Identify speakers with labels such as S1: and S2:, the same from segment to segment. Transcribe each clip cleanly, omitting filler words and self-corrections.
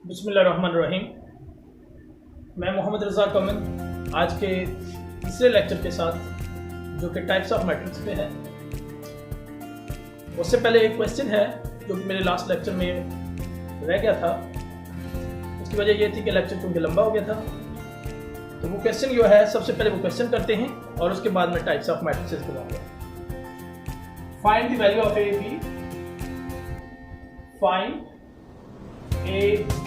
S1: बिस्मिल्लाहिर्रहमानिर्रहीम। मैं मोहम्मद रज़ा कमल आज के तीसरे लेक्चर के साथ जो कि टाइप्स ऑफ मैट्रिक्स पे है। उससे पहले एक क्वेश्चन है जो कि मेरे लास्ट लेक्चर में रह गया था। उसकी वजह ये थी कि लेक्चर क्योंकि लंबा हो गया था। तो वो क्वेश्चन जो है सबसे पहले वो क्वेश्चन करते हैं और उसके बाद में टाइप्स ऑफ मैट्रिसेस बताऊंगा। Find the value of A B. Find A, B,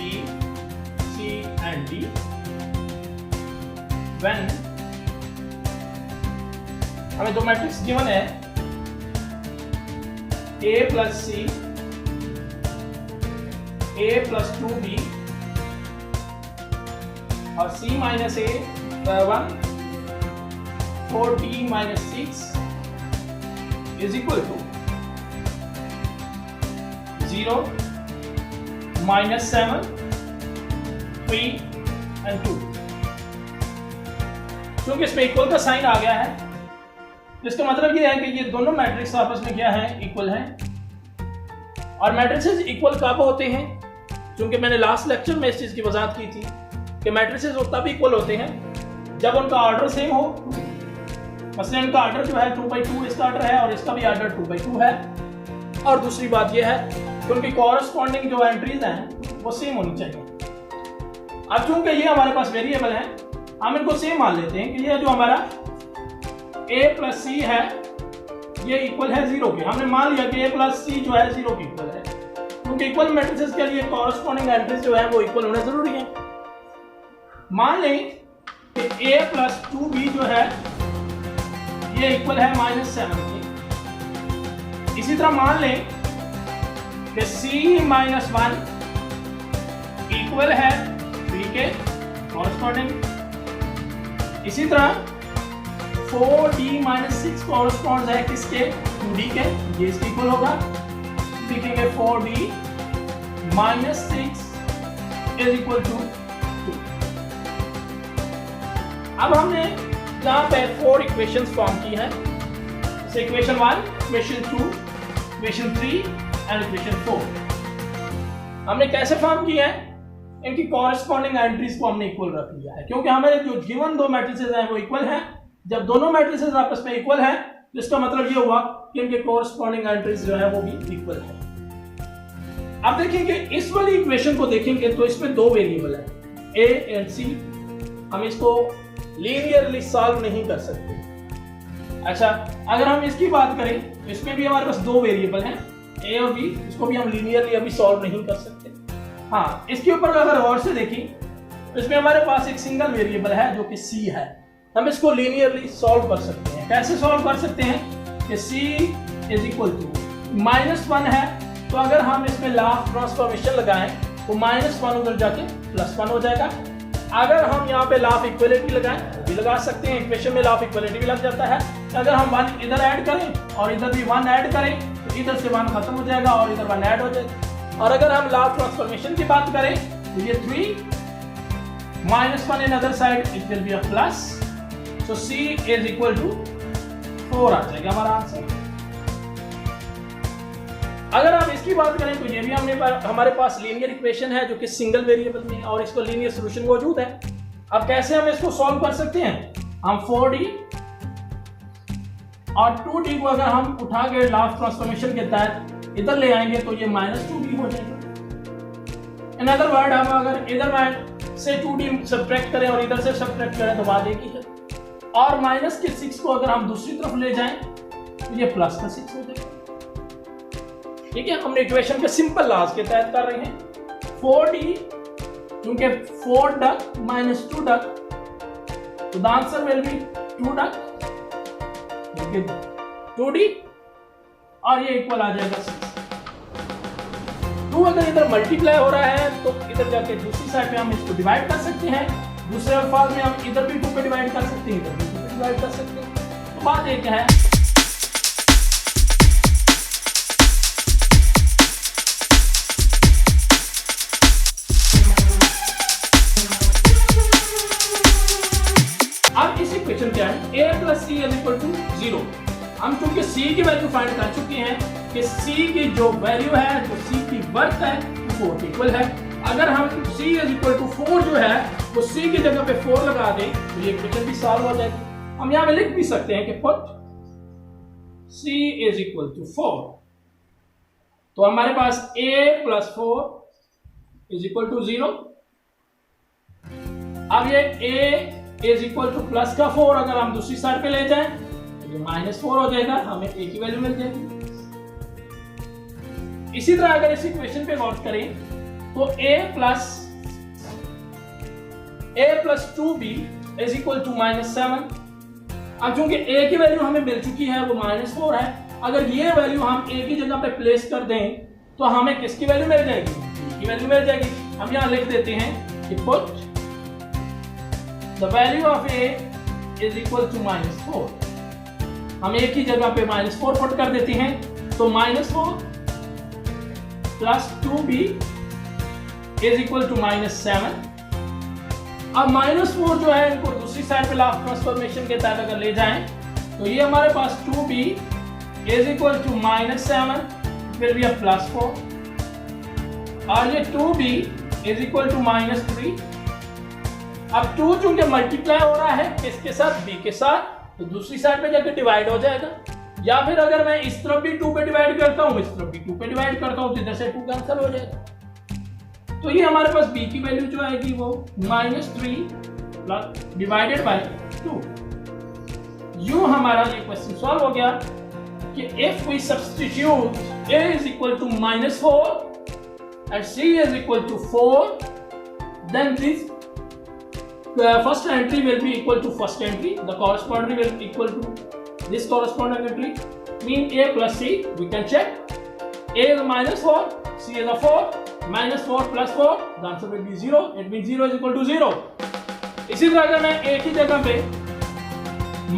S1: C and D when हमें दो मैट्रिक्स गिवन है A plus C, A plus 2B और C minus A 1, 4D minus 6 is equal to 0, -7, 3 and 2। क्योंकि इसमें equal का sign आ गया है, जिसका मतलब ये है कि ये दोनों मैट्रिक्स आपस में क्या है, इक्वल हैं। और मैट्रिसेस इक्वल कब होते हैं? क्योंकि मैंने लास्ट लेक्चर में इस चीज की वजाहत की थी कि मैट्रिसेस तब इक्वल होते हैं जब उनका ऑर्डर सेम हो। मसलन इनका ऑर्डर जो है 2/2 इसका ऑर्डर है और इसका भी ऑर्डर 2/2 है। और दूसरी बात यह है कि उनकी कॉरस्पॉन्डिंग जो एंट्रीज हैं वो सेम होनी चाहिए। अब चूंकि ये हमारे पास वेरिएबल है, हम इनको सेम मान लेते हैं कि ये जो हमारा a प्लस सी है ये इक्वल है 0 के। हमने मान लिया कि a प्लस सी जो है 0 के इक्वल है, क्योंकि इक्वल मैट्रिसेस के लिए कॉरस्पॉन्डिंग एंट्रीज जो है वो इक्वल होना जरूरी है। मान लें कि a प्लस 2b जो है ये इक्वल है -7 के। इसी तरह मान लें कि C -1 इक्वल है 3 के कॉरस्पॉन्डिंग। इसी तरह 4D-6 कॉरस्पॉन्ड्स है किसके, 2D के, ये इसके इक्वल होगा। लिखेंगे 4D-6 इज इक्वल टू 2। अब हमने यहाँ पे 4 इक्वेशंस फॉर्म की है। Equation 1, equation 2, equation 3 and equation 4 हमने कैसे फॉर्म किया है? इनकी कॉरस्पॉन्डिंग एंट्रीज को हमने इक्वल रख लिया है, क्योंकि हमारे जो गिवन दो मैट्रिसेस हैं वो इक्वल हैं। जब दोनों मैट्रिसेस आपस में इक्वल हैं तो इसका मतलब ये हुआ कि इनके कॉरस्पॉन्डिंग एंट्रीज जो है वो भी इक्वल है। अब देखेंगे इस वाली इक्वेशन को देखेंगे तो इसमें दो वेरिएबल है a एंड c। हम इसको लीनियरली सॉल्व नहीं कर सकते। अच्छा, अगर हम इसकी बात करें तो इसमें भी हमारे पास दो वेरिएबल हैं a और b, इसको भी हम लीनियरली अभी सॉल्व नहीं कर सकते। हाँ, इसके ऊपर अगर और से देखें तो इसमें हमारे पास एक सिंगल वेरिएबल है जो कि c है। हम इसको लीनियरली सॉल्व कर सकते हैं। कैसे सॉल्व कर सकते हैं कि c इज इक्वल टू -1 है, तो अगर हम इसमें लॉ ऑफ ट्रांसफॉर्मेशन लगाएं तो -1 उधर जाके +1 हो जाएगा। अगर हम यहाँ पे लॉ ऑफ इक्वलिटी लगाएं भी लगा सकते हैं, इक्वेशन में लॉ ऑफ इक्वलिटी भी लग जाता है। अगर हम 1 इधर ऐड करें और इधर भी 1 ऐड करें तो इधर से 1 खत्म हो जाएगा और इधर 1 ऐड हो जाएगा। और अगर हम लॉ ऑफ ट्रांसफॉर्मेशन की बात करें तो ये 3 -1 in other side it will be a plus, so c is equal to 4 आ जाएगा हमारा आंसर। अगर हम इसकी बात करें तो ये भी हमारे पास लीनियर इक्वेशन है जो कि सिंगल वेरिएबल में, और इसको लीनियर सॉल्यूशन मौजूद है। अब कैसे हम इसको सॉल्व कर सकते हैं? हम 4D और 2D को अगर हम उठा के लॉ ऑफ ट्रांसफॉर्मेशन के तहत इधर ले आएंगे तो ये -2D हो जाएगा। इन अदर वर्ड, हम अगर इधर से 2D सब्ट्रैक्ट करें और इधर से सब्ट्रैक्ट करें तो बात एक ही है। और -6 को अगर हम दूसरी तरफ ले जाएं तो ये +6 हो जाएगा। ठीक है, हमने इक्वेशन के सिंपल लॉज के तहत कर रहे हैं। 4D क्योंकि 4 डक -2 डक, तो the answer will be 2 duck 2D और ये इक्वल आ जाएगा 6। 2 अगर इधर मल्टीप्लाई हो रहा है तो इधर जाके दूसरी साइड पे हम इसको डिवाइड कर सकते हैं। दूसरे अल्फाज में हम इधर भी 2 पे डिवाइड कर सकते हैं, इधर भी 2 पे डिवाइड कर सकते हैं। तो बात एक है, अब इस इक्वेशन क्या है, a + c = 0। हम चूंकि c की वैल्यू फाइंड कर चुके हैं कि c की जो वैल्यू है, जो c की वर्थ है, वो 4 इक्वल है। अगर हम c इज इक्वल टू 4 जो है वो c की जगह पे 4 लगा दें तो ये इक्वेशन भी सॉल्व हो जाएगी। हम यहां पे लिख भी सकते हैं कि put c is equal to 4, तो हमारे पास a plus 4 is equal to 0। अब ये a is equal to plus का 4 अगर हम दूसरी साइड पे ले जाएं तो ये माइनस 4 हो जाएगा, हमें a की वैल्यू मिल जाएगी। इसी तरह अगर इस इक्वेशन पे गौर करें तो a plus 2b is equal to -7। अब चूंकि a की वैल्यू हमें मिल चुकी है वो -4 है, अगर ये वैल्यू हम a की जगह पे प्लेस कर दें तो हमें किसकी वैल्यू मिल जाएगी, b की वैल्यू मिल जाएगी। हम यहां लिख देते हैं कि put the value of a is equal to -4। हम a की जगह पे -4 पुट कर देते हैं, तो -4 plus 2b is equal to -7। अब -4 जो है इनको दूसरी साइड पे लाप्लास ट्रांसफॉर्मेशन के तहत अगर ले जाएं तो ये हमारे पास 2b इज इक्वल टू -7 फिर भी अब +4 और ये 2b इज इक्वल टू -3। अब 2 चूंकि मल्टीप्लाई हो रहा है किसके साथ, b के साथ, तो दूसरी साइड पे जाकर डिवाइड हो जाएगा। या फिर अगर मैं इस तरफ भी 2 पे डिवाइड करता हूं, इस तरफ भी 2 पे डिवाइड करता हूं तो इधर से 2 कैंसिल हो जाएगा। तो ये हमारे पास b की वैल्यू जो आएगी वो -3 प्लस डिवाइडेड बाय 2। यूं हमारा ये क्वेश्चन सॉल्व हो गया कि if we substitute a is equal to -4 and c is equal to 4, then this first entry will be equal to first entry, the corresponding will be equal to this corresponding entry, mean a plus c. We can check a is -4, c is a 4, -4 plus 4, the answer will be 0. It means 0 is equal to 0. इसी तरह अगर मैं a की जगह पे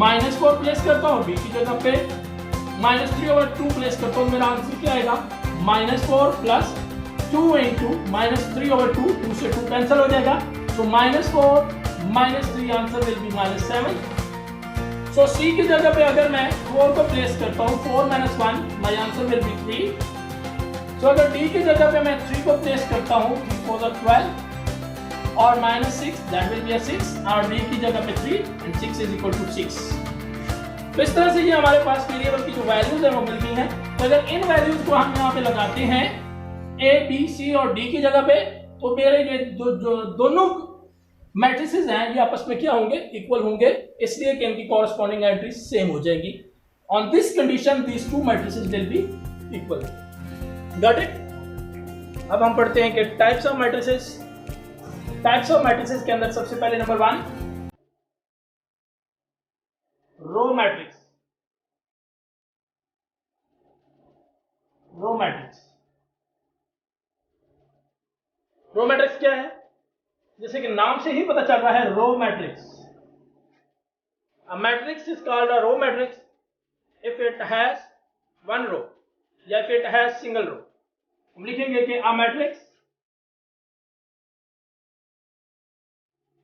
S1: -4 place करता हूँ, b की जगह पे -3/2 प्लेस करता हूँ, मेरा आंसर क्या आएगा, -4 प्लस 2 इंटू -3/2, 2 से 2 कैंसिल हो जाएगा, तो -4 -3 answer will be -7। So c की जगह पे अगर मैं 4 को प्लेस करता हूँ, 4 - 1, माय आंसर विल बी 3। तो अगर d की जगह पे मैं 3 को प्लेस करता हूँ, 3 4 12 और -6 दैट विल बी 6 और d की जगह पे 3 एंड 6 इज इक्वल टू 6। तो इस तरह से ये हमारे पास वेरिएबल की जो वैल्यूज है वो मिल गई हैं। तो अगर इन वैल्यूज को हम यहाँ पे लगाते हैं a b c और d की जगह पे, तो मेरे ये दोनों मैट्रिसेस हैं ये आपस में क्या होंगे, इक्वल होंगे, इसलिए कि इनकी कॉरस्पॉन्डिंग एंट्री सेम हो जाएगी। On this condition these two matrices will be equal. Got it. अब हम पढ़ते हैं कि types of matrices. Types of matrices के अंदर सबसे पहले number 1 row matrix. Row matrix, row matrix क्या है, जैसे कि नाम से ही पता चल रहा है, row matrix. A matrix is called a row matrix if it has one row या if it has single row. हम लिखेंगे कि a matrix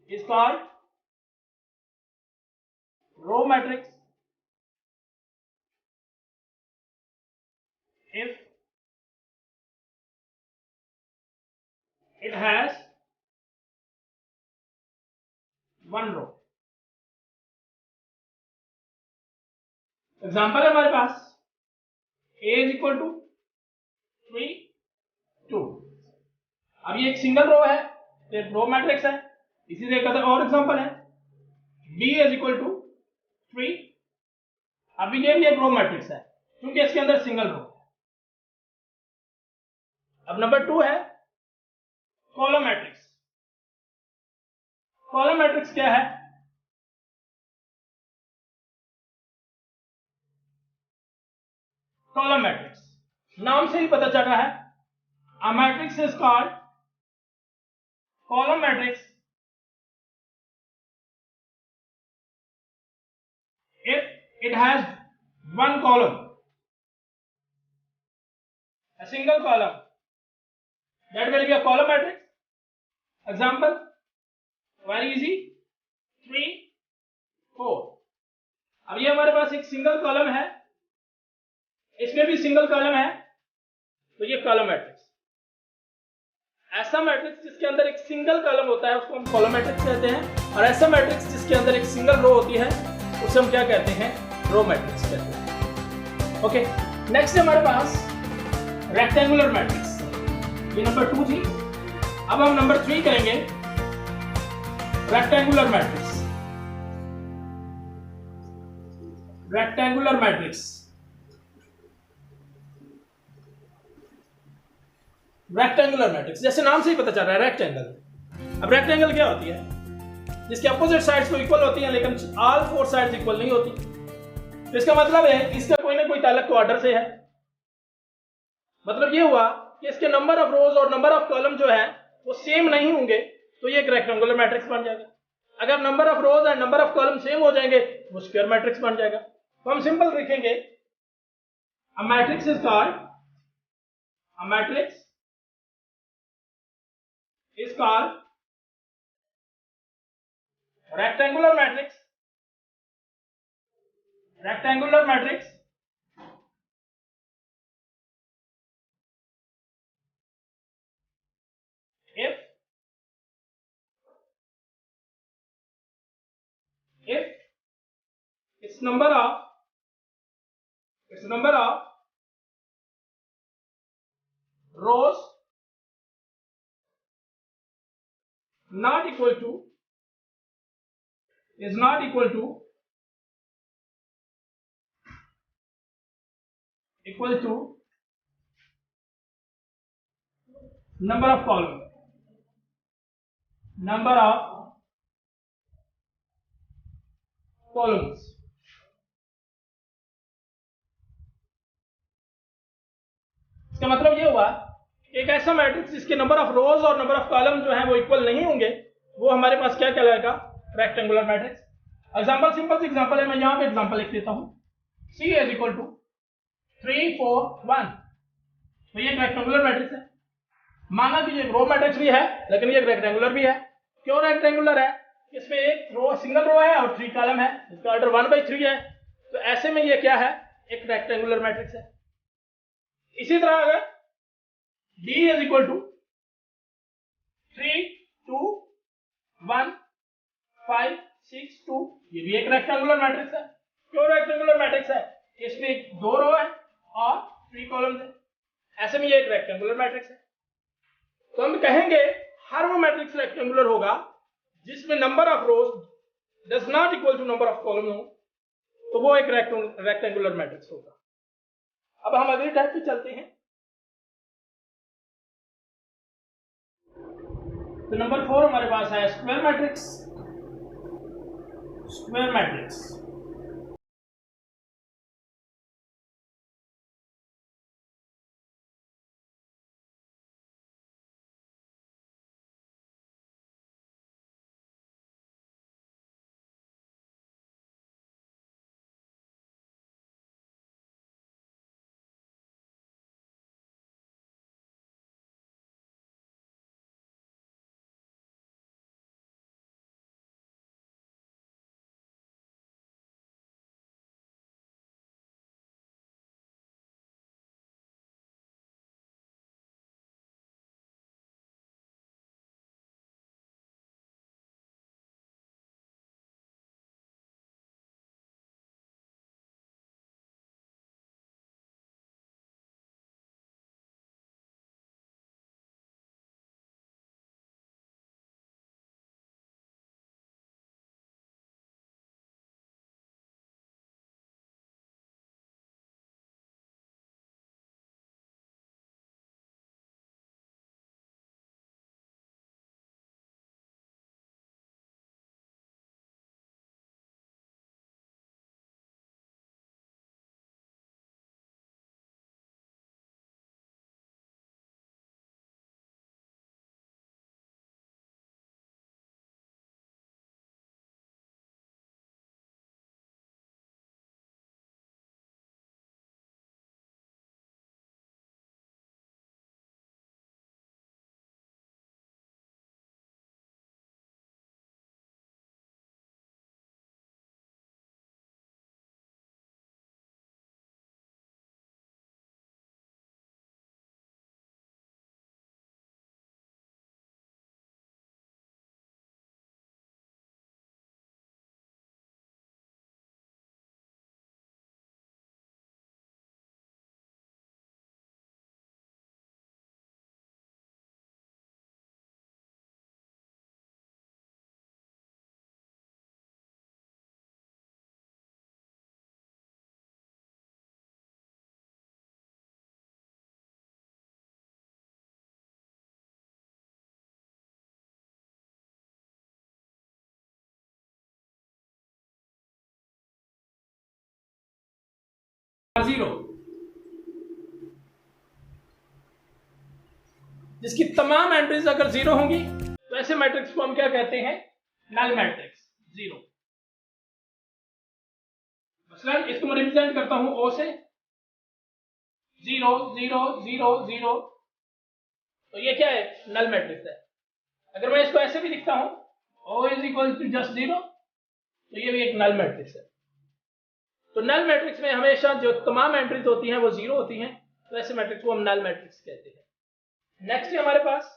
S1: is called row matrix if it has one row। Example है हमारे पास a is equal to 3 2। अब ये एक सिंगल रो है, एक रो मैट्रिक्स है। इसी तरह का और एग्जाम्पल है b इज इक्वल टू 3। अब ये भी एक रो मैट्रिक्स है क्योंकि इसके अंदर सिंगल रो। अब नंबर 2 है कॉलम मैट्रिक्स। कॉलम मैट्रिक्स क्या है, कॉलम मैट्रिक्स नाम से ही पता चल रहा है, अ matrix is called column matrix if it has one column, a single column, that will be a column matrix। example very easy 3 4। अब ये हमारे पास एक सिंगल कॉलम है, इसमें भी सिंगल कॉलम है, तो ये कॉलम मैट्रिक्स। ऐसा मैट्रिक्स जिसके अंदर एक सिंगल कॉलम होता है उसको हम कॉलम मैट्रिक्स कहते हैं, और ऐसा मैट्रिक्स जिसके अंदर एक सिंगल रो होती है उसे हम क्या कहते हैं, रो मैट्रिक्स कहते हैं। ओके, नेक्स्ट है हमारे पास रेक्टेंगुलर मैट्रिक्स, ये नंबर 2 थी। अब हम नंबर 3 करेंगे, rectangular matrix. Rectangular matrix, rectangular matrix जैसे नाम से ही पता चल रहा है रेक्टेंगल। अब रेक्टेंगल क्या होती है, जिसके अपोजिट साइड्स तो इक्वल होती हैं लेकिन ऑल 4 साइड्स इक्वल नहीं होती। तो इसका मतलब है कि इसका कोई ना कोई ताल्लुक तो ऑर्डर से है। मतलब ये हुआ कि इसके नंबर ऑफ रोज और नंबर ऑफ कॉलम जो है वो सेम नहीं होंगे तो ये एक रेक्टेंगुलर मैट्रिक्स बन जाएगा। अगर number of rose and number of column same हो जाएंगे वो स्क्वायर मैट्रिक्स बन जाएगा। तो हम सिंपल लिखेंगे, अ matrix is called, a matrix is called rectangular matrix. Rectangular matrix if its number of rows not equal to is not equal to number of column, number of columns। इसका मतलब ये हुआ कि एक ऐसा मैट्रिक्स जिसके number of रोज और number of column जो है वो इक्वल नहीं होंगे वो हमारे पास क्या कहलाएगा, रेक्टेंगुलर मैट्रिक्स। एग्जांपल, सिंपल सी एग्जांपल है, मैं यहां पे एग्जांपल लिख देता हूं, C is equal to 3 4 1। तो ये एक रेक्टेंगुलर मैट्रिक्स है। माना कि ये रो मैट्रिक्स भी है लेकिन ये रेक्टेंगुलर भी है। क्यों रेक्टेंगुलर है, इसमें एक रो सिंगल रो है और 3 कॉलम है, इसका ऑर्डर 1/3 है। तो ऐसे में ये क्या है, एक रेक्टेंगुलर मैट्रिक्स है। इसी तरह अगर D is equal to 3 2 1 5 6 2, ये भी एक रेक्टेंगुलर मैट्रिक्स है। क्यों रेक्टेंगुलर मैट्रिक्स है, इसमें 2 रो है और 3 कॉलम है, ऐसे में ये एक रेक्टेंगुलर मैट्रिक्स है। तो हम कहेंगे हर वो मैट्रिक्स रेक्टेंगुलर होगा जिसमें number of rows does not equal to number of column हो, तो वो एक रेक्टेंगुलर मैट्रिक्स होगा। अब हम अगली टाइप पे चलते हैं। तो नंबर 4 हमारे पास है स्क्वायर मैट्रिक्स। स्क्वायर मैट्रिक्स 0, जिसकी तमाम एंट्रीज अगर 0 होंगी तो ऐसे मैट्रिक्स को हम क्या कहते हैं? Null matrix 0। मसलन इसको मैं रिप्रेजेंट करता हूं O से 0 0 0 0, तो ये क्या है? नल मैट्रिक्स है। अगर मैं इसको ऐसे भी लिखता हूं O is equal to just 0, तो ये भी एक नल मैट्रिक्स है। तो नल मैट्रिक्स में हमेशा जो तमाम एंट्रीज होती हैं वो 0 होती हैं, तो ऐसे मैट्रिक्स को हम नल मैट्रिक्स कहते हैं। नेक्स्ट है हमारे पास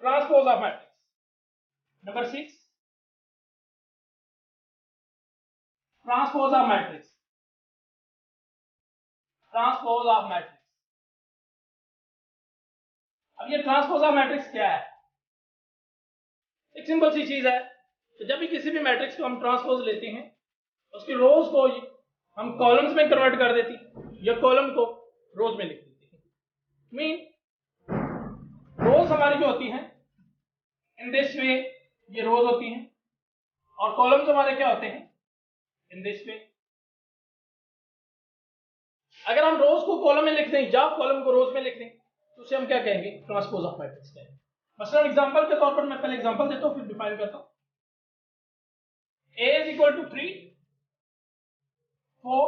S1: transpose of matrix. Number 6, transpose of matrix. Transpose of matrix. अब ये ट्रांसपोज ऑफ मैट्रिक्स क्या है? एक सिंपल सी चीज है, तो जब भी किसी भी मैट्रिक्स को हम ट्रांसपोज लेते हैं उसकी रोज को हम कॉलम्स में कन्वर्ट कर देती हैं या कॉलम को रोज में लिख देती हैं। मीन रोज हमारी जो होती हैं इन दिस वे, ये रोज होती हैं, और कॉलम्स हमारे क्या होते हैं? In this way. अगर हम रोज को कॉलम में लिख दें या कॉलम को रोज में लिख दें तो उसे हम क्या कहेंगे? ट्रांसपोज ऑफ मैट्रिक्स कहेंगे। मसलन एग्जांपल के तौर पर मैं पहले एग्जांपल देता हूं, फिर डिफाइन करता हूं। A is equal to 3 4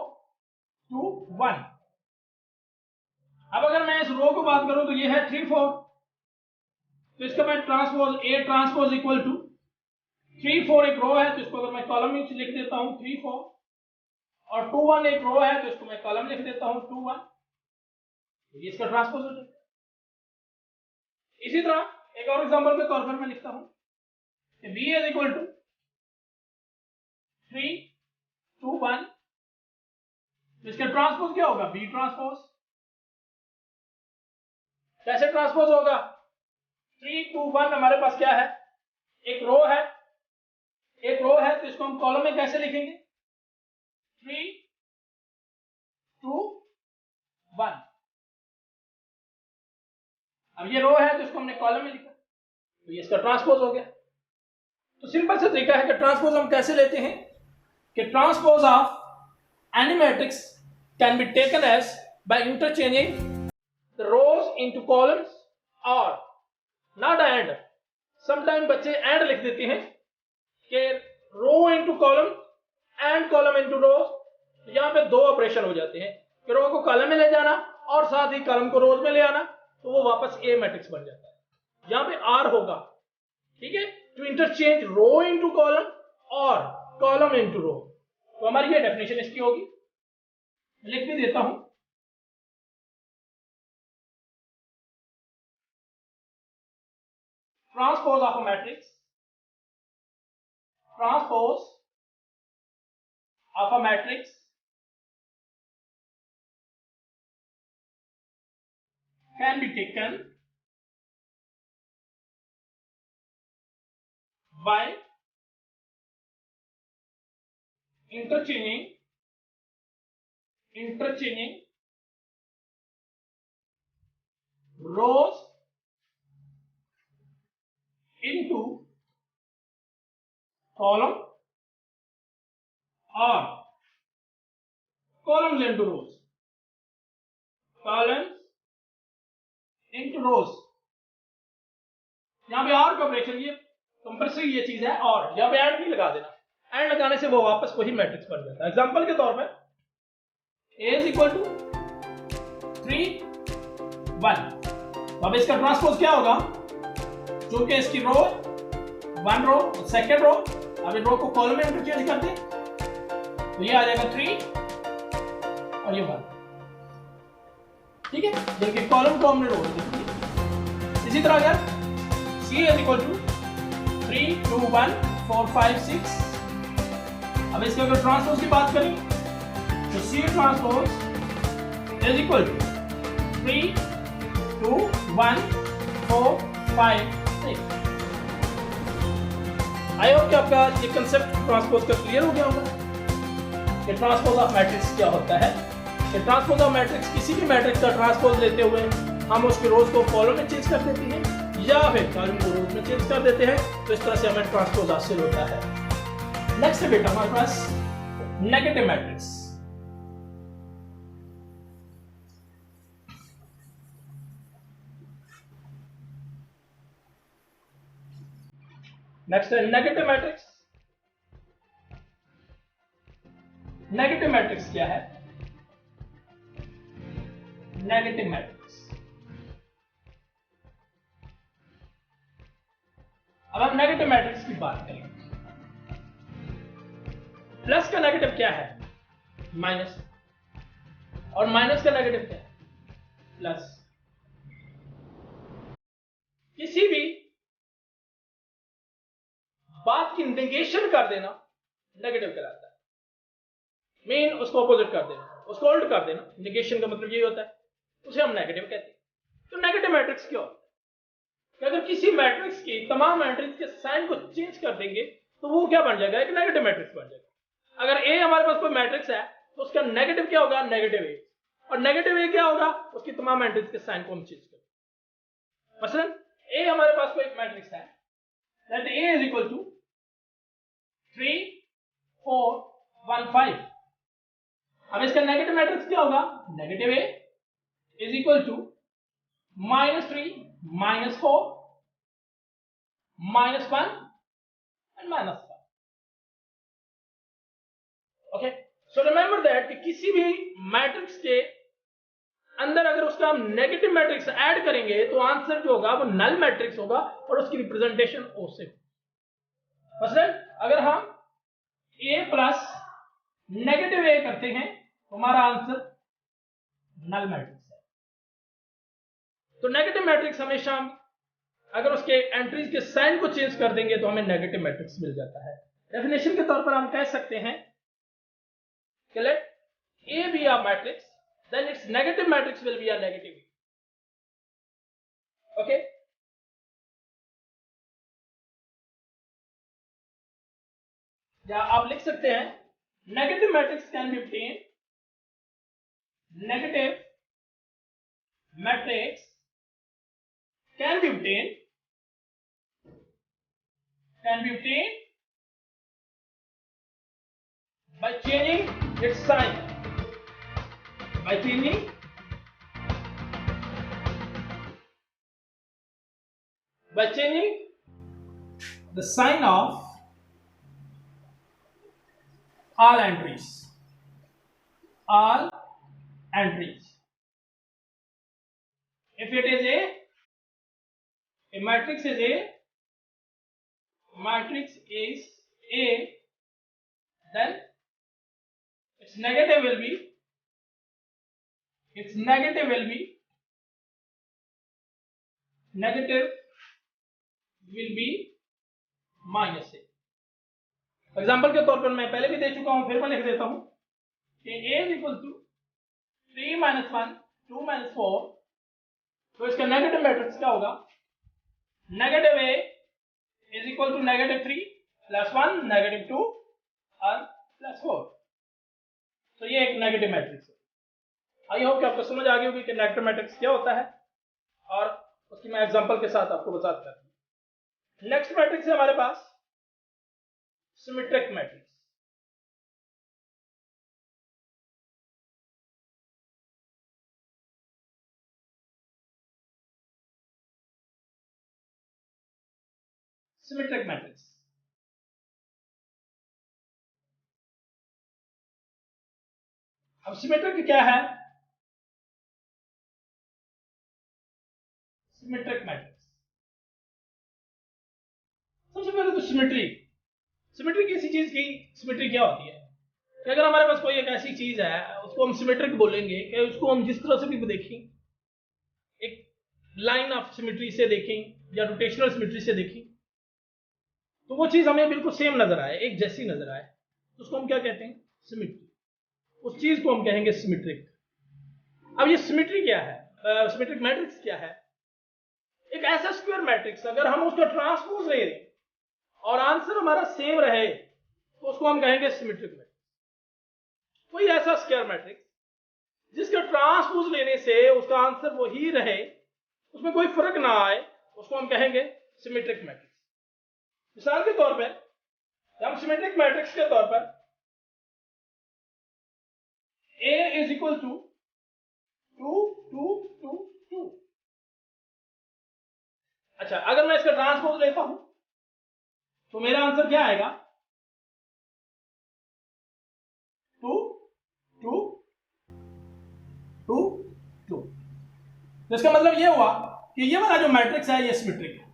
S1: 2 1। अब अगर मैं इस रो को बात करूं तो ये है 3 4, तो इसका मैं transpose A transpose equal to 3 4 एक रो है, तो इसको अगर मैं कॉलम में लिख देता हूं 3 4, और 2 1 एक रो है, तो इसको मैं कॉलम लिख देता हूं 2 1, तो ये इसका ट्रांसपोज हो जाएगा। इसी तरह एक और एग्जांपल के तौर पर मैं लिखता हूं कि B इज इक्वल टू 3 2 1, इसका ट्रांसपोज क्या होगा? B transpose. कैसे ट्रांसपोज होगा? 3 2 1 हमारे पास क्या है? एक रो है, एक रो है, तो इसको हम कॉलम में कैसे लिखेंगे? 3 2 1। अब ये रो है तो इसको हमने कॉलम में लिखा, तो ये इसका ट्रांसपोज हो गया। तो सिंपल सा तरीका है कि ट्रांसपोज हम कैसे लेते हैं कि transpose of any matrix can be taken as by interchanging the rows into columns और नॉट एंड। समटाइम बच्चे एंड लिख देते हैं कि row into column and column into rows, तो यहां पे दो ऑपरेशन हो जाते हैं कि रो को कॉलम में ले जाना और साथ ही कॉलम को रोज में ले आना, तो वो वापस ए मैट्रिक्स बन जाता है। यहां पे आर होगा, ठीक है, to interchange row into column और कॉलम इनटू रो। तो हमारी ये डेफिनेशन इसकी होगी, लिख भी देता हूं। Transpose of a matrix, transpose of a matrix can be taken by interchanging rows into column or columns into rows, columns into rows। यहां पे और का ऑपरेशन, ये कंपल्सरी ये चीज है, और यहां पे ऐड नहीं लगा देना, ऐड लगाने से वो वापस वही मैट्रिक्स बन जाता है। एग्जांपल के तौर पर A इज इक्वल टू 3 1। अब इसका ट्रांसपोज क्या होगा? जो कि इसकी रो 1 रो सेकंड रो, अब इस रो को कॉलम में इंटरचेंज कर दें तो ये आ जाएगा 3 और ये 1, ठीक है, जबकि कॉलम को हमने रो दी। इसी तरह अगर C इज इक्वल टू 3 2 1 4 5 6, अब इसके अगर ट्रांसपोज की बात करें तो C transpose is equal to 3 2 1 4 5 6। I hope कि आपका ये कंसेप्ट ट्रांसपोज का क्लियर हो गया होगा कि ट्रांसपोज ऑफ मैट्रिक्स क्या होता है। कि ट्रांसपोज ऑफ मैट्रिक्स किसी भी मैट्रिक्स का ट्रांसपोज लेते हुए हम उसके रोज को कॉलम में चेंज कर देते हैं या फिर कॉलम को रोज में चेंज कर देते हैं, तो इस तरह से हमें ट्रांसपोज हासिल होता है। नेक्स्ट है बेटा हमारे पास नेगेटिव मैट्रिक्स। नेक्स्ट है नेगेटिव मैट्रिक्स। नेगेटिव मैट्रिक्स क्या है? नेगेटिव मैट्रिक्स, अब हम नेगेटिव मैट्रिक्स की बात करेंगे। प्लस का नेगेटिव क्या है? माइनस, और माइनस का नेगेटिव क्या है? प्लस। किसी भी बात की नेगेशन कर देना नेगेटिव कहलाता है, मीन उसको अपोजिट कर देना, उसको उल्ट कर देना, नेगेशन का मतलब ये होता है, उसे हम नेगेटिव कहते हैं। तो नेगेटिव मैट्रिक्स क्या होता है? कि अगर किसी मैट्रिक्स की तमाम एंट्रीज के साइन को चेंज कर देंगे तो वो क्या बन जाएगा? एक नेगेटिव मैट्रिक्स बन जाएगा। अगर ए हमारे पास कोई मैट्रिक्स है तो उसका नेगेटिव क्या होगा? नेगेटिव ए। और नेगेटिव ए क्या होगा? उसकी तमाम एंट्रीज के साइन को हम चेंज करेंगे। मसलन ए हमारे पास कोई मैट्रिक्स है, that A is equal to 3 4 1 5। अब इसका नेगेटिव मैट्रिक्स क्या होगा? Negative A is equal to -3 -4 -1 and -1। Okay, so remember that कि किसी भी मैट्रिक्स के अंदर अगर उसका हम नेगेटिव मैट्रिक्स ऐड करेंगे तो आंसर जो होगा वो नल मैट्रिक्स होगा और उसकी रिप्रेजेंटेशन ओ से। मसलन अगर हम a प्लस नेगेटिव ए करते हैं तो हमारा आंसर नल मैट्रिक्स है। तो नेगेटिव मैट्रिक्स हमेशा हम अगर उसके एंट्रीज के साइन को चेंज कर देंगे तो हमें नेगेटिव मैट्रिक्स मिल जाता है। डेफिनेशन के तौर पर हम कह सकते हैं कि let A be a matrix, then its negative matrix will be a negative A. Okay? या आप लिख सकते हैं negative matrix can be obtained, negative matrix can be obtained by changing its sign, by changing the sign of all entries. If it is a matrix is A, then its negative will be minus A। Example के तौर पर मैं पहले भी दे चुका हूं, फिर मैं लिख देता हूं कि A is equal to 3 minus 1 2 minus 4, तो इसका नेगेटिव मैट्रिक्स क्या होगा? Negative A is equal to -3 plus 1 -2 और +4। तो ये एक नेगेटिव मैट्रिक्स है। आई होप कि आपको समझ आ गई होगी कि नेगेटिव मैट्रिक्स क्या होता है और उसकी मैं एग्जांपल के साथ आपको बताता हूं। नेक्स्ट मैट्रिक्स है हमारे पास सिमेट्रिक मैट्रिक्स। सिमेट्रिक मैट्रिक्स अब सिमेट्रिक क्या है? सिमेट्रिक मैट्रिक्स सबसे पहले तो सिमेट्री किसी चीज की सिमेट्री क्या होती है कि अगर हमारे पास कोई एक ऐसी चीज है उसको हम सिमेट्रिक बोलेंगे कि उसको हम जिस तरह से भी देखें, एक लाइन ऑफ सिमेट्री से देखें या रोटेशनल सिमेट्री से देखें, तो वो चीज हमें बिल्कुल सेम नजर आए, एक जैसी नजर आए, तो उसको हम क्या कहते हैं? सिमेट्री। उस चीज को हम कहेंगे सिमेट्रिक। अब ये सिमेट्री क्या है? सिमेट्रिक मैट्रिक्स क्या है? एक ऐसा स्क्वायर मैट्रिक्स अगर हम उसका ट्रांसपोज ले लें और आंसर हमारा सेम रहे तो उसको हम कहेंगे सिमेट्रिक मैट्रिक्स। कोई ऐसा स्क्वायर मैट्रिक्स जिसका ट्रांसपोज लेने से उसका आंसर वही रहे उसमें कोई फर्क ना आए, उसको हम कहेंगे सिमेट्रिक मैट्रिक्स। मिसाल के तौर पे हम सिमेट्रिक मैट्रिक्स के तौर पर A इज इक्वल टू 2 2 2 2। अच्छा, अगर मैं इसका ट्रांसपोज लेता हूं तो मेरा आंसर क्या आएगा? 2 2 2 2। तो इसका मतलब ये हुआ कि ये वाला जो मैट्रिक्स है ये सिमेट्रिक है।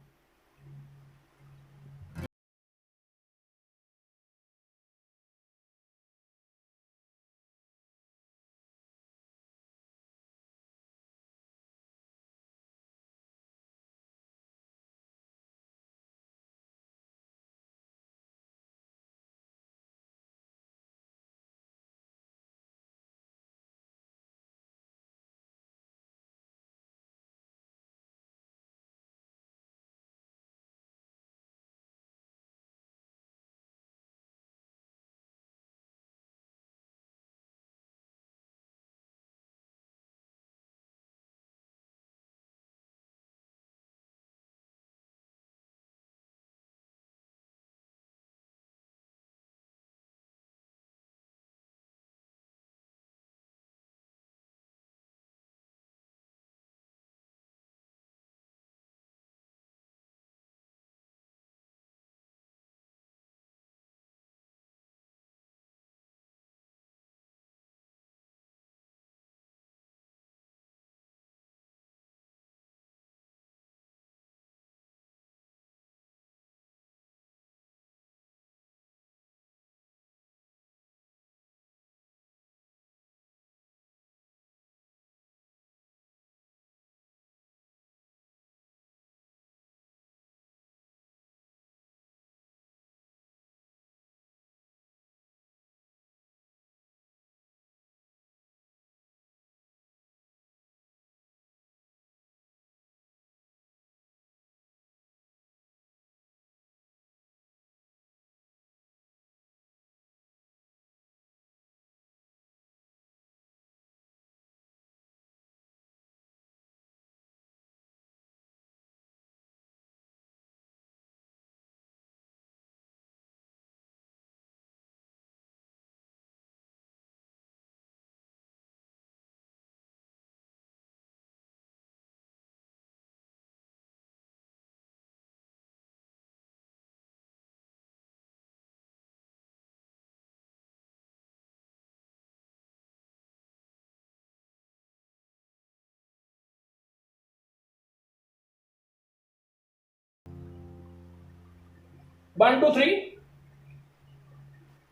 S1: One two three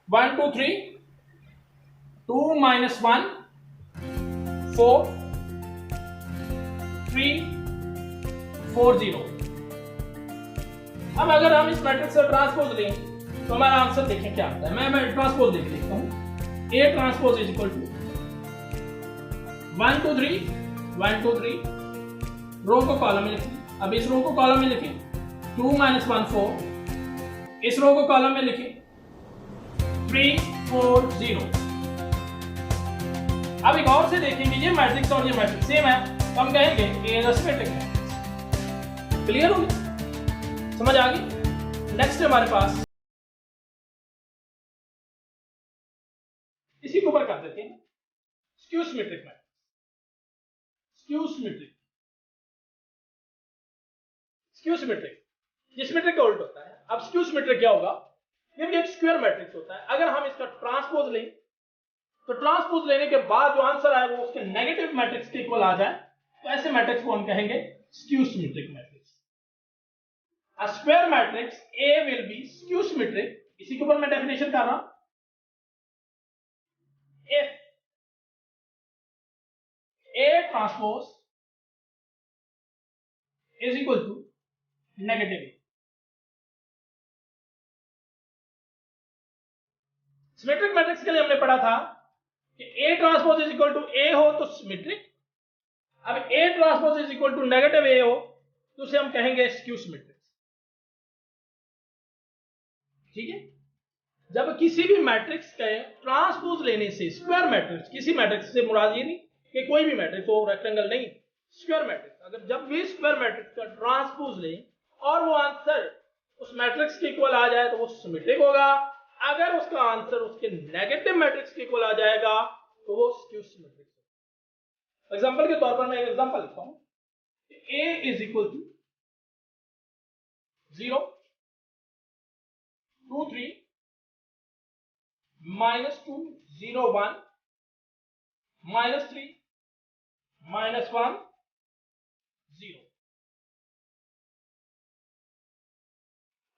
S1: 1 2 3 2 minus 1 4 3 4 0। अब अगर हम इस मैट्रिक्स से ट्रांसपोज लें तो हमारा आंसर देखें क्या आता है। मैं ट्रांसपोज देख लेता हूं। A transpose is equal to 1 2 3 1 2 3 row को कॉलम में लिखें। अब इस रो को कॉलम में लिखें 2 minus 1 4। इस रो को कॉलम में लिखें 3 4 0। अब एक और से देखेंगे, ये मैट्रिक्स और ये मैट्रिक्स सेम है तो हम कहेंगे ए सिमेट्रिक है। क्लियर हो गया? समझ आ गई? नेक्स्ट हमारे पास इसी के ऊपर कर देते हैं skew symmetric matrix. Skew symmetric ये सिमेट्रिक का उल्टा होता है। अब स्क्यू सिमेट्रिक क्या होगा? ये भी एक स्क्वायर मैट्रिक्स होता है। अगर हम इसका ट्रांसपोज लें तो ट्रांसपोज लेने के बाद जो आंसर आए वो उसके नेगेटिव मैट्रिक्स के इक्वल आ जाए तो ऐसे मैट्रिक्स को हम कहेंगे skew symmetric matrix. A square matrix A will be skew symmetric। इसी के ऊपर मैं डेफिनेशन कर रहा हूं। If A transpose is equal to negative A। Symmetric matrix के लिए हमने पढ़ा था कि A transpose is equal to A हो तो सिमेट्रिक। अब A transpose is equal to negative A हो तो उसे हम कहेंगे स्क्यू सिमेट्रिक। ठीक है? जब किसी भी मैट्रिक्स के ट्रांसपोज लेने से, स्क्वायर मैट्रिक्स, किसी मैट्रिक्स से मुराद ये नहीं कि कोई भी मैट्रिक्स हो, रेक्टेंगल नहीं, स्क्वायर मैट्रिक्स, अगर जब भी स्क्वायर मैट्रिक्स का ट्रांसपोज लें और वो आंसर उस मैट्रिक्स के इक्वल आ जाए तो वो सिमेट्रिक होगा। अगर उसका आंसर उसके नेगेटिव मैट्रिक्स के इक्वल आ जाएगा तो वो स्क्यू सिमेट्रिक होगा। एग्जांपल के तौर पर मैं एक एग्जांपल लिखता हूं, a इज इक्वल टू 0 2 3 -2 0 1 -3 -1 0।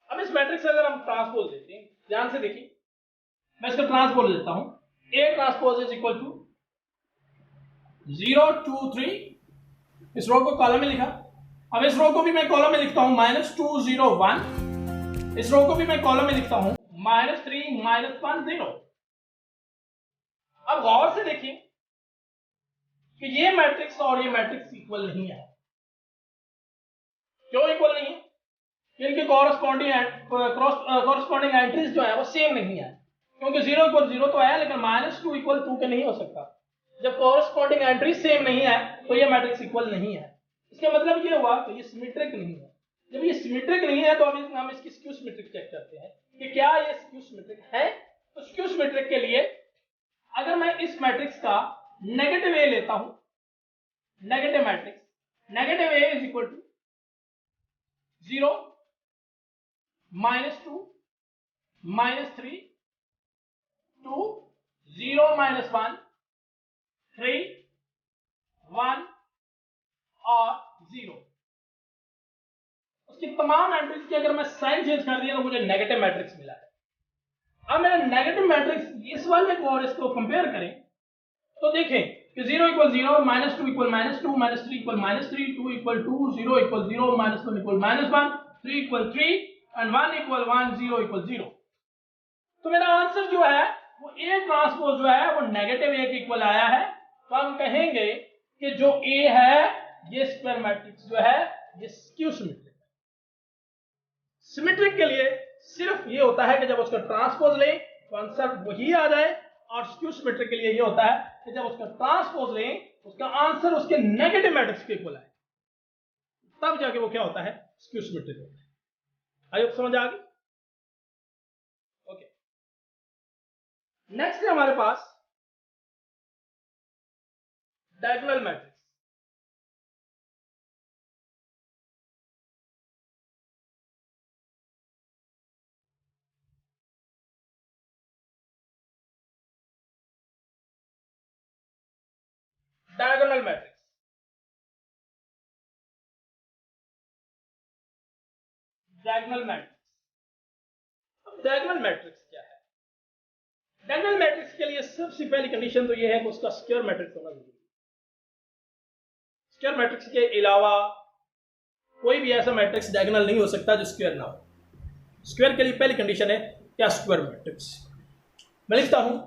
S1: अब इस मैट्रिक्स से अगर हम ट्रांसपोज लेते हैं, ध्यान से देखिए, मैं इसका ट्रांसपोज लेता हूं, a transpose is equal to 0 2 3, इस रो को कॉलम में लिखा। अब इस रो को भी मैं कॉलम में लिखता हूं -2 0 1, इस रो को भी मैं कॉलम में लिखता हूं -3 -1 0। अब गौर से देखिए कि ये मैट्रिक्स और ये मैट्रिक्स इक्वल नहीं है। क्यों इक्वल नहीं है? इनके कॉरस्पॉन्डिंग एंट्रीज जो है वो सेम नहीं है, क्योंकि 0 इक्वल 0 तो है, लेकिन -2 इक्वल 2 के नहीं हो सकता। जब कॉरस्पॉन्डिंग एंट्री सेम नहीं है तो ये मैट्रिक्स इक्वल नहीं है। इसका मतलब ये हुआ कि ये सिमेट्रिक नहीं है। जब ये सिमेट्रिक नहीं है तो अभी हम इसकी स्क्यू सिमेट्रिक चेक करते हैं कि क्या ये स्क्यू सिमेट्रिक है। तो स्क्यू सिमेट्रिक के लिए अगर मैं इस मैट्रिक्स का नेगेटिव ए लेता हूं, negative matrix, negative A is equal to 0 -2 -3 2 0 -1 3 1 और 0, उसकी तमाम एंट्रीज की अगर मैं साइन चेंज कर दिया तो मुझे नेगेटिव मैट्रिक्स मिला है। अब मेरा नेगेटिव मैट्रिक्स इस वाले को और इसको कंपेयर करें तो देखें कि 0 equal 0, -2 equal -2, -3 equal -3, 2 equal 2, 0 equal 0, -1 equal -1, 3 equal 3 and 1 equal 1, 0 equal 0। तो मेरा आंसर जो है वो ए ट्रांसपोज जो है वो नेगेटिव ए के इक्वल आया है। तो हम कहेंगे कि जो ए है ये स्क्वायर मैट्रिक्स जो है ये स्क्यू सिमेट्रिक है। सिमेट्रिक के लिए सिर्फ ये होता है कि जब उसका ट्रांसपोज लें तो आंसर वही आ जाए, और स्क्यू सिमेट्रिक के लिए ये होता है कि जब उसका ट्रांसपोज लें उसका आंसर उसके नेगेटिव मैट्रिक्स के इक्वल आए, तब जाके वो क्या होता है, स्क्यू सिमेट्रिक होता है। आई होप समझ आ गई। ओके, नेक्स्ट है हमारे पास diagonal matrix. Diagonal matrix, diagonal matrix, diagonal matrix क्या है? डायगोनल मैट्रिक्स के लिए सबसे पहली कंडीशन तो यह है कि उसका स्क्वायर मैट्रिक्स होना जरूरी है। स्क्वायर मैट्रिक्स के अलावा कोई भी ऐसा मैट्रिक्स डायगोनल नहीं हो सकता जो स्क्वायर ना हो। स्क्वायर के लिए पहली कंडीशन है क्या, स्क्वायर मैट्रिक्स। मैं लिखता हूं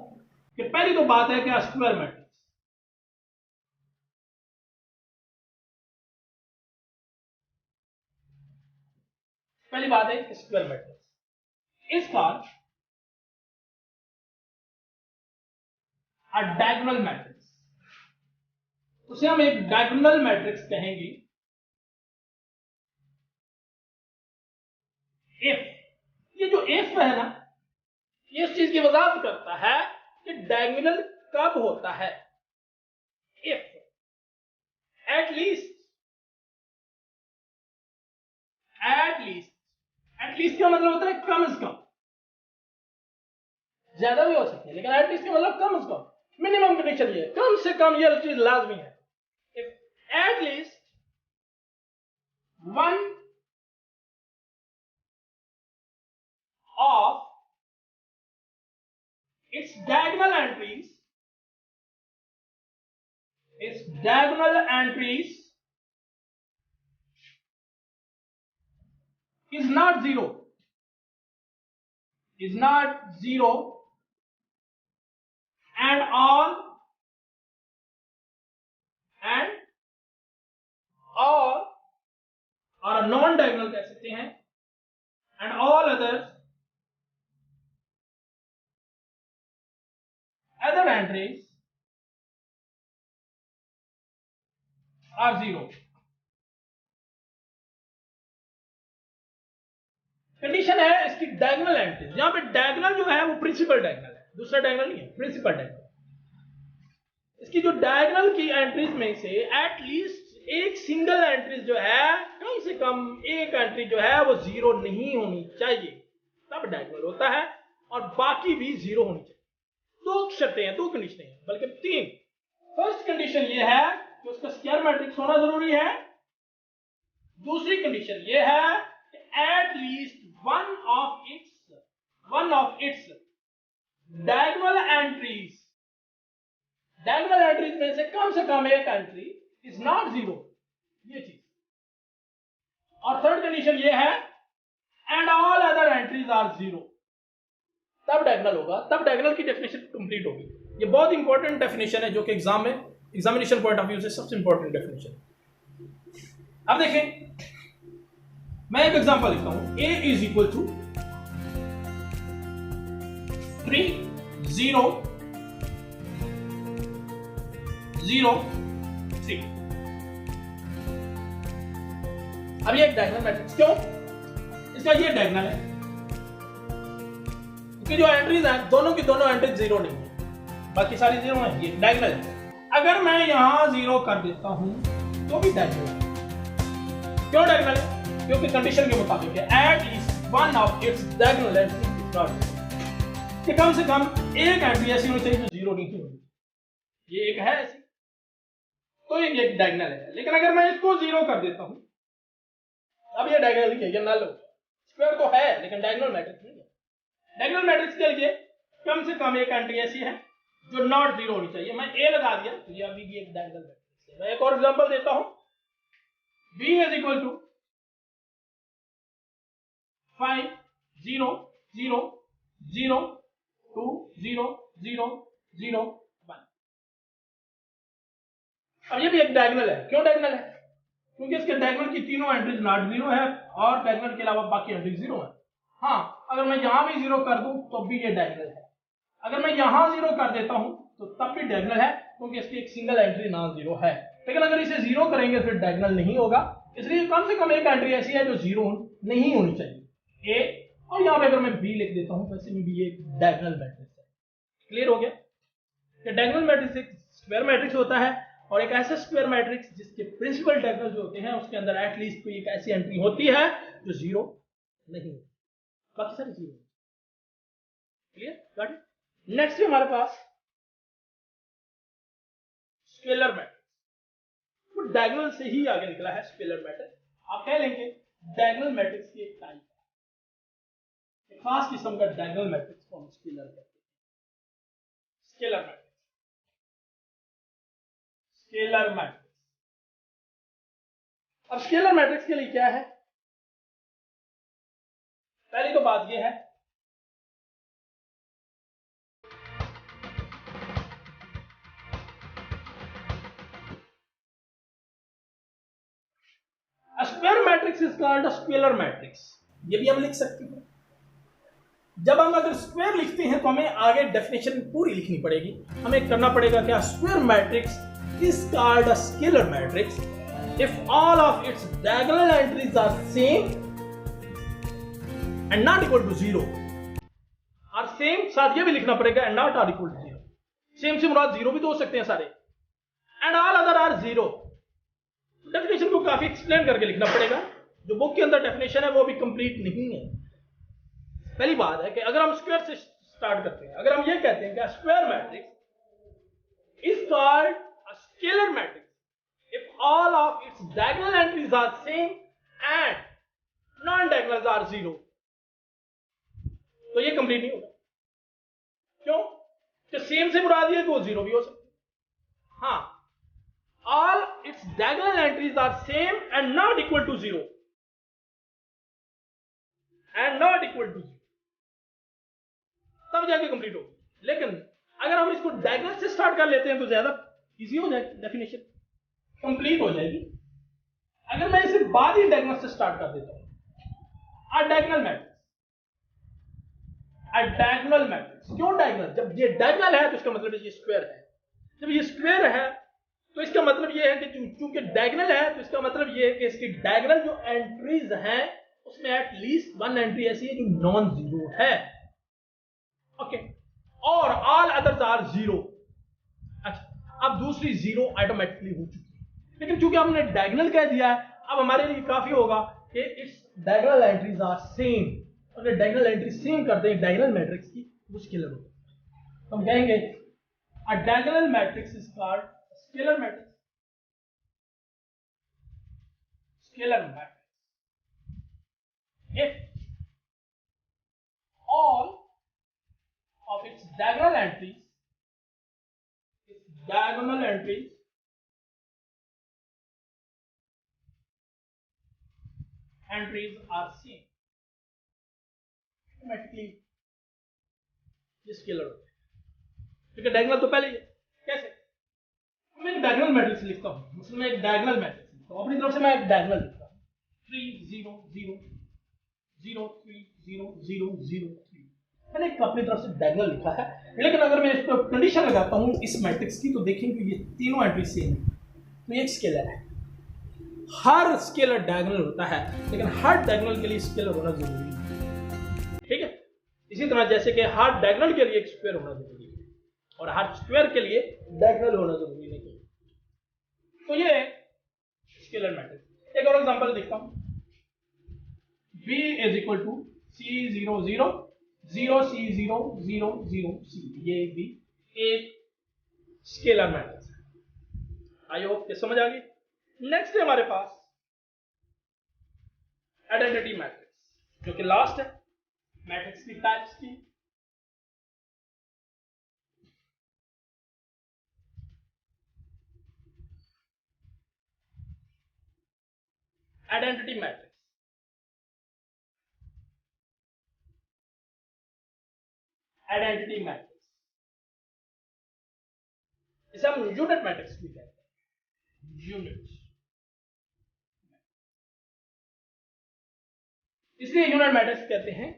S1: कि पहली तो बात है क्या, स्क्वायर मैट्रिक्स। पहली बात है कि square matrix is called a diagonal matrix. उसे हम एक डायगोनल मैट्रिक्स कहेंगे इफ, ये जो इफ है ना, ये इस चीज की वजाहत करता है कि डायगोनल कब होता है। If at least, at least, at least का मतलब होता है कम से कम, ज्यादा भी हो सकती है लेकिन एट लीस्ट का मतलब कम से कम, मिनिमम कंडीशन ये कम से कम, ये चीज लाजमी है। If at least one of its diagonal entries, its diagonal entries is not zero, is not zero, and all और नॉन डायगोनल कह सकते हैं, and all other entries are zero. Condition है इसकी डायगोनल एंट्रीज, यहां पे डायगोनल जो है वो प्रिंसिपल डायगोनल है, दूसरा डायगोनल नहीं है, प्रिंसिपल डायगोनल। इसकी जो डायगोनल की एंट्रीज में से एटलीस्ट एक सिंगल एंट्रीज जो है, कम से कम एक एंट्री जो है वो जीरो नहीं होनी चाहिए, तब डायगोनल होता है, और बाकी भी जीरो होनी चाहिए। दो शर्तें हैं, दो कंडीशन हैं, बल्कि तीन। फर्स्ट कंडीशन ये है कि उसका स्क्वायर मैट्रिक्स होना जरूरी है। दूसरी कंडीशन ये है कि at least one of its diagonal entries में से कम एक एंट्री इज नॉट जीरो, ये चीज। और थर्ड कंडीशन ये है and all other entries are zero, तब डायगोनल होगा, तब डायगोनल की डेफिनेशन कंप्लीट होगी। ये बहुत इंपॉर्टेंट डेफिनेशन है, जो कि एग्जाम में एग्जामिनेशन पॉइंट ऑफ व्यू से सबसे इंपॉर्टेंट डेफिनेशन। अब देखें, मैं एक एग्जांपल लिखता हूं, a इज इक्वल टू 3 0 0 3। अब ये एक डायगोनल मैट्रिक्स, क्यों? इसका ये डायगोनल है, क्योंकि जो एंट्रीज हैं दोनों की दोनों एंट्रीज जीरो नहीं है, बाकी सारी जीरो है, ये डायगोनल है। अगर मैं यहां जीरो कर देता हूं तो भी डायगोनल है। क्यों डायगोनल है? क्योंकि कंडीशन के मुताबिक है at least one of its diagonal entry is not zero, कि कम से कम एक एंट्री ऐसी होनी चाहिए जो जीरो नहीं होगी। ये एक है ऐसी, तो ये एक डायगोनल है। लेकिन अगर मैं इसको जीरो कर देता हूं, अब ये डायगोनल नहीं है, ये नल हो। स्क्वायर तो है लेकिन डायगोनल मैट्रिक्स नहीं है। डायगोनल मैट्रिक्स के लिए कम से कम एक एंट्री ऐसी है जो नॉट जीरो होनी चाहिए। मैं ए लगा दिया तो ये अभी भी एक डायगोनल मैट्रिक्स है। मैं एक और एग्जांपल देता हूं, b इज इक्वल टू 5 0 0 0 2 0 0 0 1। अब ये भी एक डायगोनल है। क्यों डायगोनल है? क्योंकि इसके डायगोनल की तीनों एंट्रीज नॉट जीरो है और डायगोनल के अलावा बाकी एंट्रीज जीरो है। हाँ, अगर मैं यहां भी जीरो कर दूं तो भी ये डायगोनल है। अगर मैं यहां जीरो कर देता हूं तो तब भी डायगोनल है, क्योंकि इसकी एक सिंगल एंट्री नॉन जीरो है। लेकिन अगर इसे जीरो करेंगे फिर डायगोनल नहीं होगा, इसलिए कम से कम एक एंट्री ऐसी है जो जीरो नहीं होनी चाहिए, ए। और यहां पे अगर मैं बी लिख देता हूं, वैसे में भी एक डायगोनल मैट्रिक्स है। क्लियर हो गया? कि डायगोनल मैट्रिक्स एक स्क्वायर मैट्रिक्स होता है, और एक ऐसा स्क्वायर मैट्रिक्स जिसके प्रिंसिपल डायगोनल जो होते हैं उसके अंदर एटलीस्ट कोई एक ऐसी एंट्री होती है जो जीरो नहीं होती, बाकी सारी zero. Clear? Got it? Next हमारे पास स्केलर मैट्रिक्स, वो डायगोनल से ही आगे निकला है। स्केलर मैट्रिक्स आप कह लेंगे डायगोनल मैट्रिक्स की एक टाइप है, एक खास किस्म का डायगोनल मैट्रिक्स को हम स्केलर कहते हैं। Scalar matrix, scalar matrix. अब स्केलर मैट्रिक्स के लिए क्या है? पहली तो बात यह है A square matrix is called a scalar matrix। ये भी हम लिख सकते हैं। जब हम अगर स्क्वायर लिखते हैं तो हमें आगे डेफिनेशन पूरी लिखनी पड़ेगी। हमें करना पड़ेगा क्या? Square matrix is called a scalar matrix if all of its diagonal entries are same and not equal to zero। और सेम साथ ये भी लिखना पड़ेगा and not are equal to zero। Same से मुराद जीरो भी तो हो सकते हैं सारे, and all other are zero। Definition को काफी एक्सप्लेन करके लिखना पड़ेगा, जो बुक के अंदर डेफिनेशन है वो भी कंप्लीट नहीं है। पहली बात है कि अगर हम स्क्वायर से स्टार्ट करते हैं, अगर हम ये कहते हैं कि square matrix is called a scalar matrix if all of its diagonal entries are same and non diagonals are zero, तो ये कंप्लीट नहीं होगा। क्यों? तो सेम से मुराद ये कि वो जीरो भी हो सकता है। हाँ, all its diagonal entries are same and not equal to zero, and not equal to zero, तब जाके कंप्लीट होगी। लेकिन अगर हम इसको डायगोनल से स्टार्ट कर लेते हैं तो ज्यादा इजी हो जाएगी, डेफिनेशन कंप्लीट हो जाएगी। अगर मैं इसे बाद ही डायगोनल से स्टार्ट कर देता हूं, a diagonal matrix, a diagonal matrix। क्यों डायगोनल? जब ये डायगोनल है तो इसका मतलब ये स्क्वायर है। जब ये स्क्वायर है तो इसका मतलब ये है कि चूंकि डायगोनल है तो इसका मतलब ये है कि इसकी डायगोनल जो एंट्रीज हैं उसमें एटलीस्ट वन एंट्री ऐसी है जो नॉन जीरो है। ओके, और ऑल अदर्स आर जीरो। अच्छा, अब दूसरी जीरो ऑटोमेटिकली हो चुकी है, लेकिन चूंकि हमने डायगोनल कह दिया है अब हमारे लिए काफी होगा कि it's diagonal entries are same. अगर डायगोनल एंट्री सेम करते हैं डायगोनल मैट्रिक्स की वो स्केलर होता है। हम कहेंगे अ diagonal matrix is called scalar matrix. Scalar matrix if all of its diagonal entries are same, automatically ये स्केलर होता है, क्योंकि डायगोनल तो पहले ही है। कैसे? मैं एक डायगोनल मैट्रिक्स लिखता हूँ, उसमें एक डायगोनल मैट्रिक्स लिखता हूँ, अपनी तरफ से मैं एक डायगोनल लिखता हूँ 3 0 0 0 3 0 0 0 3। मैंने एक अपनी तरफ से डायगोनल लिखा है, लेकिन अगर मैं इस पर कंडीशन लगाता हूँ इस मैट्रिक्स की तो देखेंगे ये तीनों एंट्री सेम है, तो ये एक स्केलर है। हर स्केलर डायगोनल होता है, लेकिन हर डायगोनल के लिए स्केलर होना जरूरी है। ठीक है, इसी तरह जैसे कि हर डायगोनल के लिए एक स्क्वायर होना जरूरी है और हर स्क्वायर के लिए डायगोनल होना जरूरी नहीं है। तो ये स्केलर मैट्रिक्स। एक और एग्जांपल देखता हूं, B is equal to C0 0 0 C0 0 0 C, ये भी एक स्केलर मैट्रिक्स है। आई होप कि समझ आ गई। नेक्स्ट है हमारे पास आइडेंटिटी मैट्रिक्स, जो कि लास्ट है मैट्रिक्स की टाइप्स की। आइडेंटिटी मैट्रिक्स, आइडेंटिटी मैट्रिक्स इसे हम यूनिट मैट्रिक्स भी कहते हैं। यूनिट, इसलिए यूनिट मैट्रिक्स कहते हैं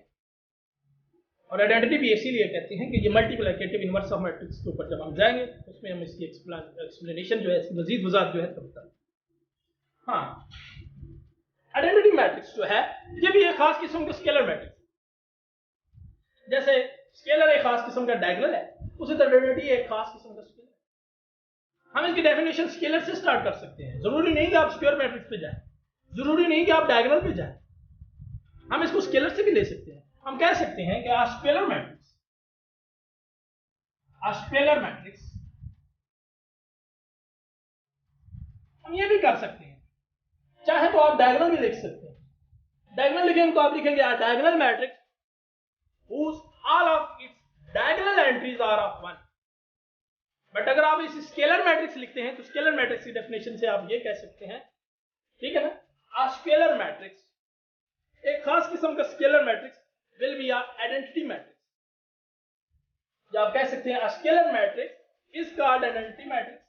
S1: और आइडेंटिटी भी इसीलिए कहते हैं कि ये मल्टीप्लिकेटिव इनवर्स ऑफ मैट्रिक्स के ऊपर जब हम जाएंगे उसमें हम इसकी एक्सप्लेनेशन जो है, इसकी मजीद वजाहत जो है तब तक। हाँ, आइडेंटिटी मैट्रिक्स जो है ये भी एक खास किस्म का स्केलर मैट्रिक्स, जैसे स्केलर एक खास किस्म का डायगोनल है, उसी तरह आइडेंटिटी एक खास किस्म का स्केलर है। हम इसकी डेफिनेशन स्केलर से स्टार्ट कर सकते हैं, जरूरी नहीं कि आप स्क्वायर मैट्रिक्स पे जाएं, जरूरी नहीं कि आप डायगोनल पे जाएं, हम इसको स्केलर से भी ले सकते हैं। हम कह सकते हैं कि a scalar मैट्रिक्स हम ये भी कर सकते हैं, चाहे तो आप डायगोनल भी लिख सकते हैं। डायगोनल लिखेंगे तो आप लिखेंगे a diagonal matrix whose all of its diagonal entries are of 1। But अगर आप इस स्केलर मैट्रिक्स लिखते हैं तो स्केलर मैट्रिक्स की डेफिनेशन से आप ये कह सकते हैं, ठीक है ना, a scalar मैट्रिक्स, एक खास किस्म का scalar matrix will be an identity matrix। या आप कह सकते हैं a scalar matrix is called identity matrix,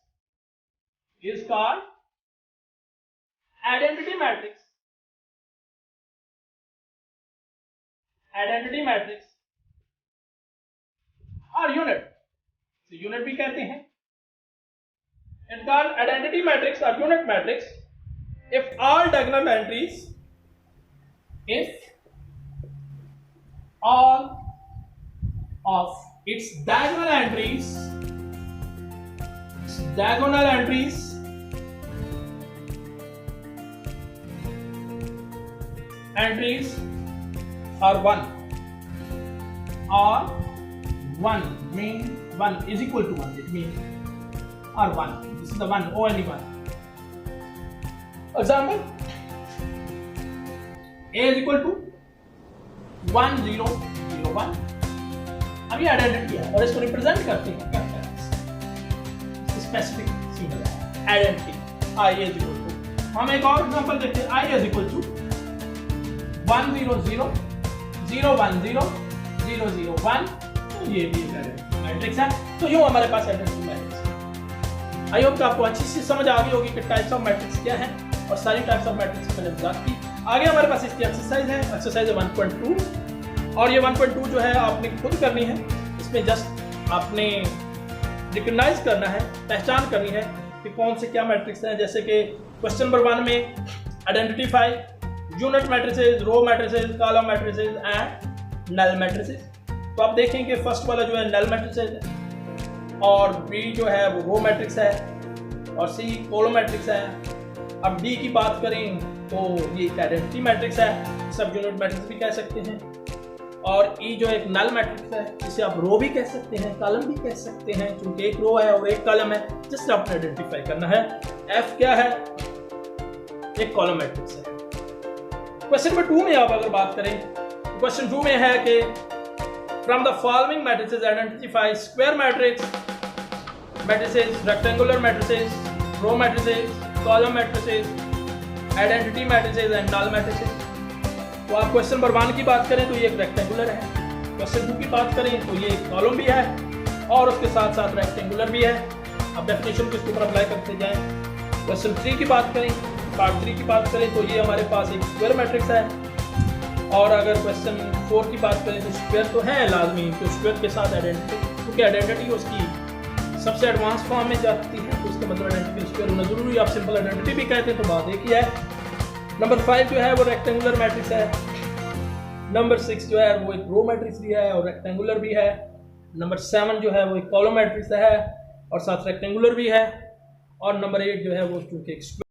S1: is called identity matrix, identity matrix और यूनिट, तो यूनिट भी कहते हैं। It's called identity matrix or unit matrix if all diagonal entries, if all of its diagonal entries are 1, or 1 mean 1 is equal to 1, it means or 1, this is the 1, only 1. Example, A is equal to 1 0 0 1। अब ये identity है और इसको represent करते हैं क्या specific symbol है identity. I is equal to, हम एक और एग्जांपल देखते हैं, I is equal to 1 0 0 0 1 0 0 0 1। तो ये भी एक मैट्रिक्स है। तो यूं हमारे पास आइडेंटिटी मैट्रिक्स। आई होप कि आपको अच्छी से समझ आ गई होगी कि टाइप्स ऑफ मैट्रिक्स क्या हैं और सारी टाइप्स ऑफ मैट्रिक्स मैंने बात की। आगे हमारे पास इसकी एक्सरसाइज है, एक्सरसाइज 1.2, और ये 1.2 जो है आपने खुद करनी है। इसमें जस्ट आपने रिकग्नाइज करना है, पहचान करनी है कि कौन से क्या मैट्रिक्स हैं, जैसे कि क्वेश्चन नंबर 1 में identify unit matrices, row matrices, column matrices and null matrices. तो आप देखेंगे फर्स्ट वाला जो है नल मैट्रिसेस है और बी जो है वो रो मैट्रिक्स है और सी कॉलम मैट्रिक्स है। अब डी की बात करें तो ये आइडेंटिटी मैट्रिक्स है, सब यूनिट मैट्रिक्स भी कह सकते हैं। और ई जो एक नल मैट्रिक्स है, इसे आप रो भी कह सकते हैं, कॉलम भी कह सकते हैं, क्योंकि एक रो है और एक कॉलम है, जिससे आपने आइडेंटिफाई करना है। एफ क्या है, एक कॉलम मैट्रिक्स है। क्वेश्चन नंबर 2 में आप अगर बात करें, क्वेश्चन 2 में है कि from the following matrices identify square matrix, matrices, rectangular matrices, row matrices, column matrices, identity matrices and null matrices. तो आप क्वेश्चन नंबर 1 की बात करें तो ये एक रेक्टेंगुलर है, क्वेश्चन 2 की बात करें तो ये एक कॉलम भी है और उसके साथ साथ रेक्टेंगुलर भी है। अब डेफिनेशन को इसके ऊपर अप्लाई करते जाएं। क्वेश्चन 3 की बात करें, पार्ट 3 की बात करें तो ये हमारे पास एक स्क्वायर मैट्रिक्स है। और अगर क्वेश्चन 4 की बात करें तो स्क्वायर तो है लाजमी, तो स्क्वायर के साथ आइडेंटिटी, क्योंकि आइडेंटिटी उसकी सबसे एडवांस फॉर्म में जाती है, तो उसका मतलब आइडेंटिटी स्क्वायर होना जरूरी। आप सिंपल आइडेंटिटी भी कहते हैं तो बात एक ही है। नंबर 5 जो है वो रेक्टेंगुलर मैट्रिक्स है। नंबर 6 जो है वो एक रो मैट्रिक्स भी है और रेक्टेंगुलर भी है। नंबर 7 जो है वो एक कॉलम मैट्रिक्स है और साथ रेक्टेंगुलर भी है। और नंबर 8 जो है वो चूंकि एक स्क्वायर।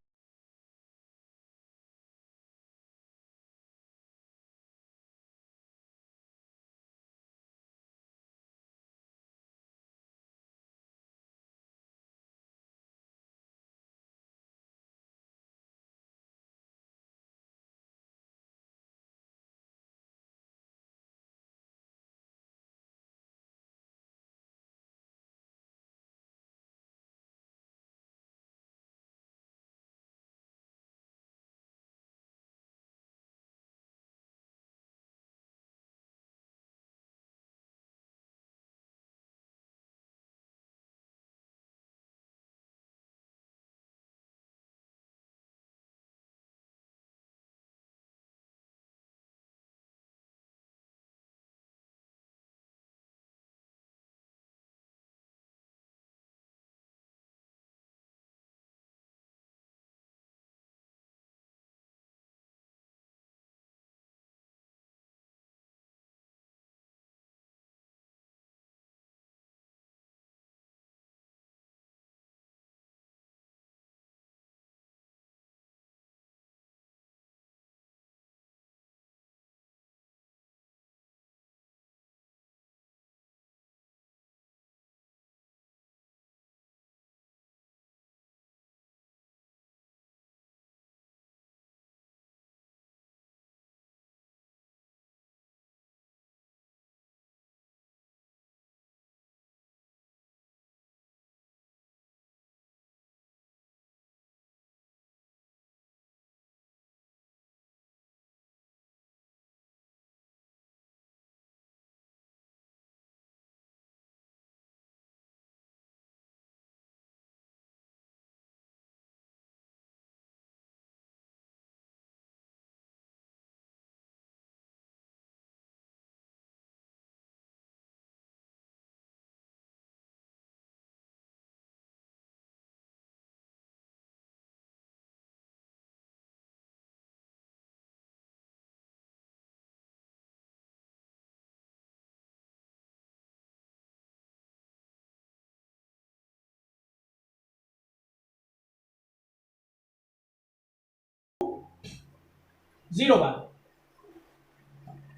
S1: जीरो बार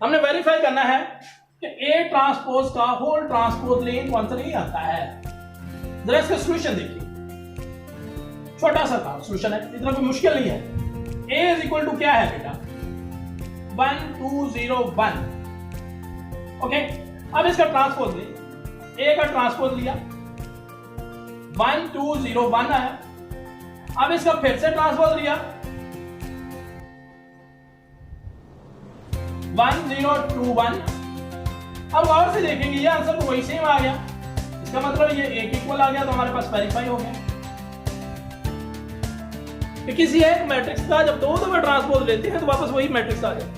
S1: हमने वेरीफाई करना है कि ए ट्रांसपोज का होल ट्रांसपोज लेन कौन सा नहीं आता है। जरा इसका सोल्यूशन देखिए, छोटा सा था सोल्यूशन है, इतना कोई मुश्किल नहीं है। ए इज इक्वल टू क्या है बेटा, 1 2 0 1। ओके, अब इसका ट्रांसपोज ले, ए का ट्रांसपोज लिया 1 2 0 1 आया। अब इसका फिर से ट्रांसपोज लिया 1 0 2 1। अब और से देखेंगे ये आंसर तो वही सेम आ गया, इसका मतलब ये एक इक्वल आ गया, तो हमारे पास वेरीफाई हो गया कि किसी एक मैट्रिक्स का जब दो दफा ट्रांसपोज लेते हैं तो वापस वही मैट्रिक्स आ जाए,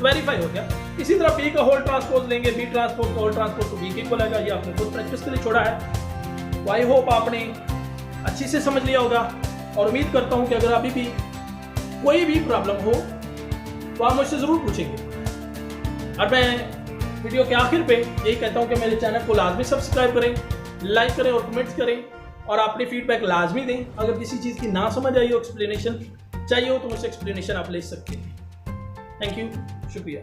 S1: वेरीफाई हो गया। इसी तरह बी का होल ट्रांसपोज लेंगे, बी ट्रांसपोज का होल ट्रांसपोज तो बी के इक्वल आएगा। ये आपने खुद प्रैक्टिस के लिए छोड़ा है, तो आई होप आपने अच्छी से समझ लिया होगा और उम्मीद करता हूँ कि अगर अभी भी कोई भी प्रॉब्लम हो तो आप मुझसे ज़रूर पूछेंगे। और मैं वीडियो के आखिर पे यही कहता हूँ कि मेरे चैनल को लाजमी सब्सक्राइब करें, लाइक करें और कमेंट्स करें और अपनी फीडबैक लाजमी दें। अगर किसी चीज़ की ना समझ आई हो, एक्सप्लेनेशन चाहिए हो तो मुझसे एक्सप्लेनेशन आप ले सकते हैं। थैंक यू, शुक्रिया।